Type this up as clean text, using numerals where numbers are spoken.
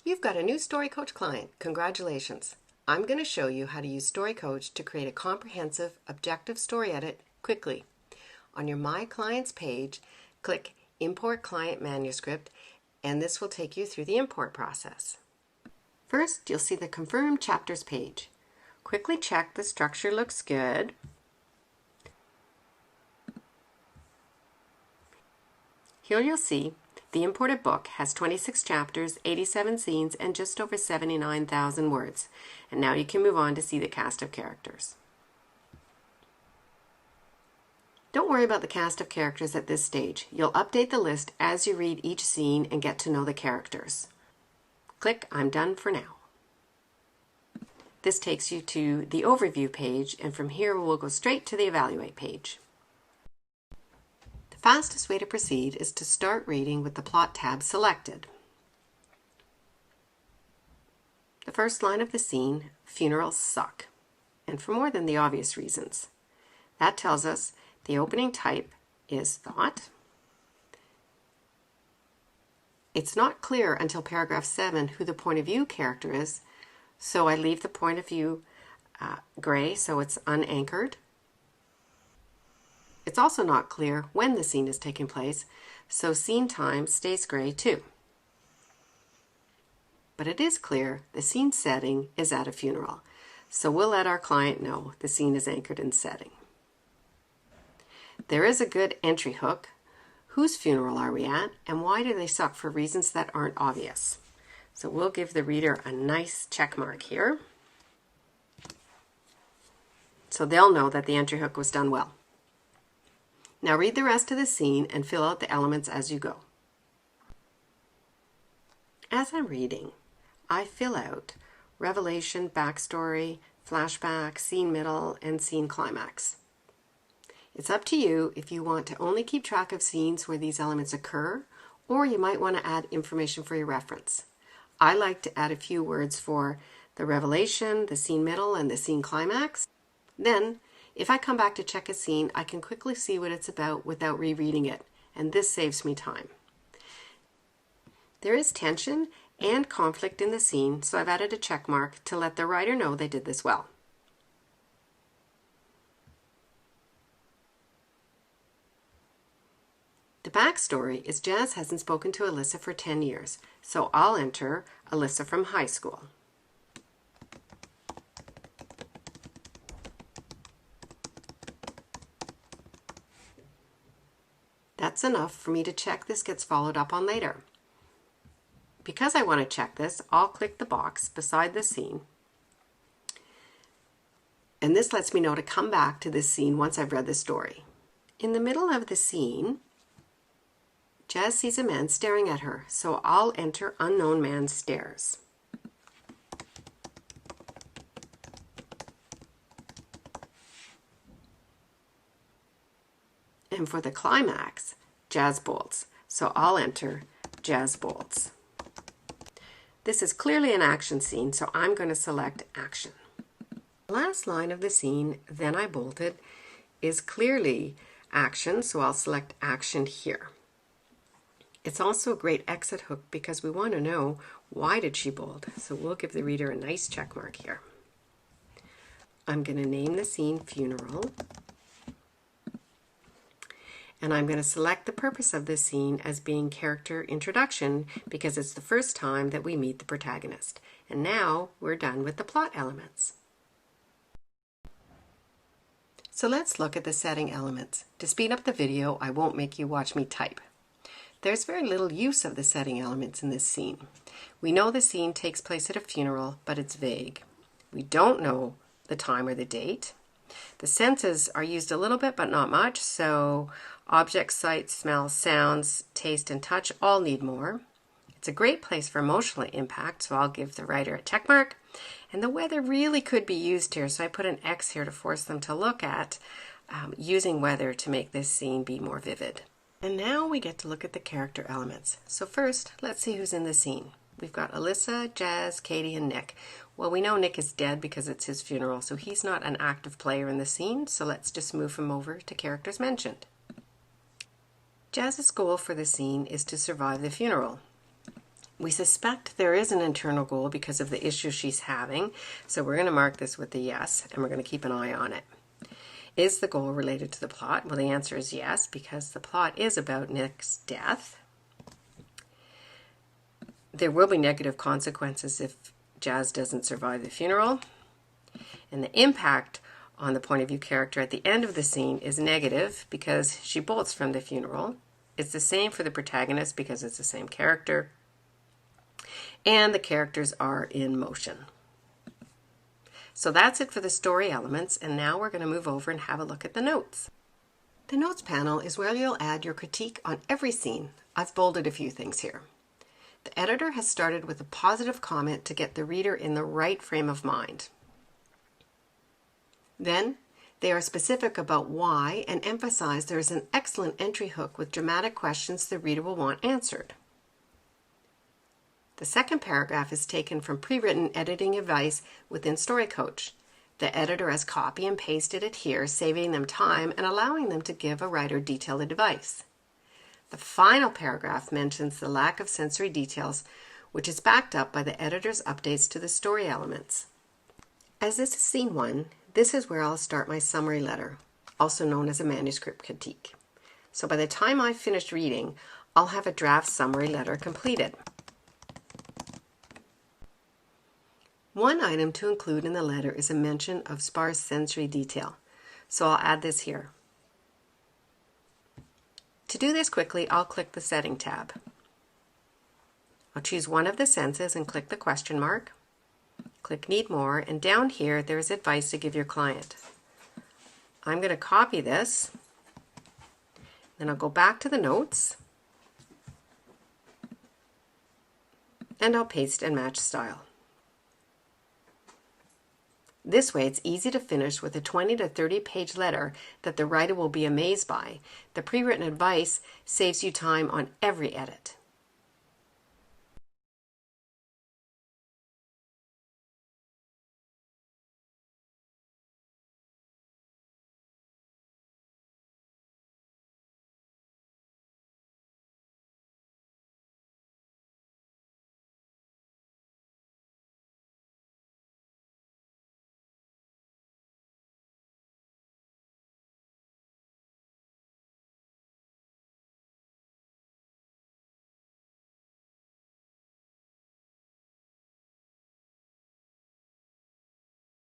You've got a new StoryCoach client. Congratulations. I'm going to show you how to use StoryCoach to create a comprehensive, objective story edit quickly. On your My Clients page, click Import Client Manuscript, and this will take you through the import process. First, you'll see the Confirm Chapters page. Quickly check the structure looks good. Here you'll see the imported book has 26 chapters, 87 scenes, and just over 79,000 words. And now you can move on to see the cast of characters. Don't worry about the cast of characters at this stage. You'll update the list as you read each scene and get to know the characters. Click I'm done for now. This takes you to the overview page, and from here we'll go straight to the evaluate page. The fastest way to proceed is to start reading with the plot tab selected. The first line of the scene, funerals suck, and for more than the obvious reasons. That tells us the opening type is thought. It's not clear until paragraph 7 who the point of view character is, so I leave the point of view gray so it's unanchored. It's also not clear when the scene is taking place, so scene time stays gray too. But it is clear the scene setting is at a funeral, so we'll let our client know the scene is anchored in setting. There is a good entry hook. Whose funeral are we at, and why do they suck for reasons that aren't obvious? So we'll give the reader a nice check mark here, so they'll know that the entry hook was done well. Now read the rest of the scene and fill out the elements as you go. As I'm reading, I fill out revelation, backstory, flashback, scene middle, and scene climax. It's up to you if you want to only keep track of scenes where these elements occur, or you might want to add information for your reference. I like to add a few words for the revelation, the scene middle, and the scene climax. Then, if I come back to check a scene, I can quickly see what it's about without rereading it, and this saves me time. There is tension and conflict in the scene, so I've added a check mark to let the writer know they did this well. The backstory is Jazz hasn't spoken to Alyssa for 10 years, so I'll enter Alyssa from high school. That's enough for me to check this gets followed up on later. Because I want to check this, I'll click the box beside the scene, and this lets me know to come back to this scene once I've read the story. In the middle of the scene, Jazz sees a man staring at her, so I'll enter unknown man stares. And for the climax, Jazz bolts, so I'll enter Jazz bolts. This is clearly an action scene, so I'm going to select action. The last line of the scene, then I bolted, is clearly action, so I'll select action here. It's also a great exit hook because we want to know why did she bold, so we'll give the reader a nice check mark here. I'm going to name the scene funeral, and I'm going to select the purpose of this scene as being character introduction because it's the first time that we meet the protagonist. And now we're done with the plot elements. So let's look at the setting elements. To speed up the video, I won't make you watch me type. There's very little use of the setting elements in this scene. We know the scene takes place at a funeral, but it's vague. We don't know the time or the date. The senses are used a little bit, but not much, so objects, sight, smell, sounds, taste, and touch all need more. It's a great place for emotional impact, so I'll give the writer a check mark. And the weather really could be used here, so I put an X here to force them to look at using weather to make this scene be more vivid. And now we get to look at the character elements. So first, let's see who's in the scene. We've got Alyssa, Jazz, Katie, and Nick. Well, we know Nick is dead because it's his funeral, so he's not an active player in the scene, so let's just move him over to characters mentioned. Jazz's goal for the scene is to survive the funeral. We suspect there is an internal goal because of the issue she's having, so we're going to mark this with a yes, and we're going to keep an eye on it. Is the goal related to the plot? Well, the answer is yes, because the plot is about Nick's death. There will be negative consequences if Jazz doesn't survive the funeral. And the impact on the point of view character at the end of the scene is negative because she bolts from the funeral. It's the same for the protagonist because it's the same character. And the characters are in motion. So that's it for the story elements, and now we're going to move over and have a look at the notes. The notes panel is where you'll add your critique on every scene. I've bolded a few things here. The editor has started with a positive comment to get the reader in the right frame of mind. Then, they are specific about why and emphasize there is an excellent entry hook with dramatic questions the reader will want answered. The second paragraph is taken from pre-written editing advice within StoryCoach. The editor has copy and pasted it here, saving them time and allowing them to give a writer detailed advice. The final paragraph mentions the lack of sensory details, which is backed up by the editor's updates to the story elements. As this is scene 1, this is where I'll start my summary letter, also known as a manuscript critique. So by the time I've finished reading, I'll have a draft summary letter completed. One item to include in the letter is a mention of sparse sensory detail, so I'll add this here. To do this quickly, I'll click the Setting tab. I'll choose one of the senses and click the question mark. Click Need More, and down here there's advice to give your client. I'm going to copy this, then I'll go back to the notes, and I'll paste and match style. This way it's easy to finish with a 20 to 30 page letter that the writer will be amazed by. The pre-written advice saves you time on every edit.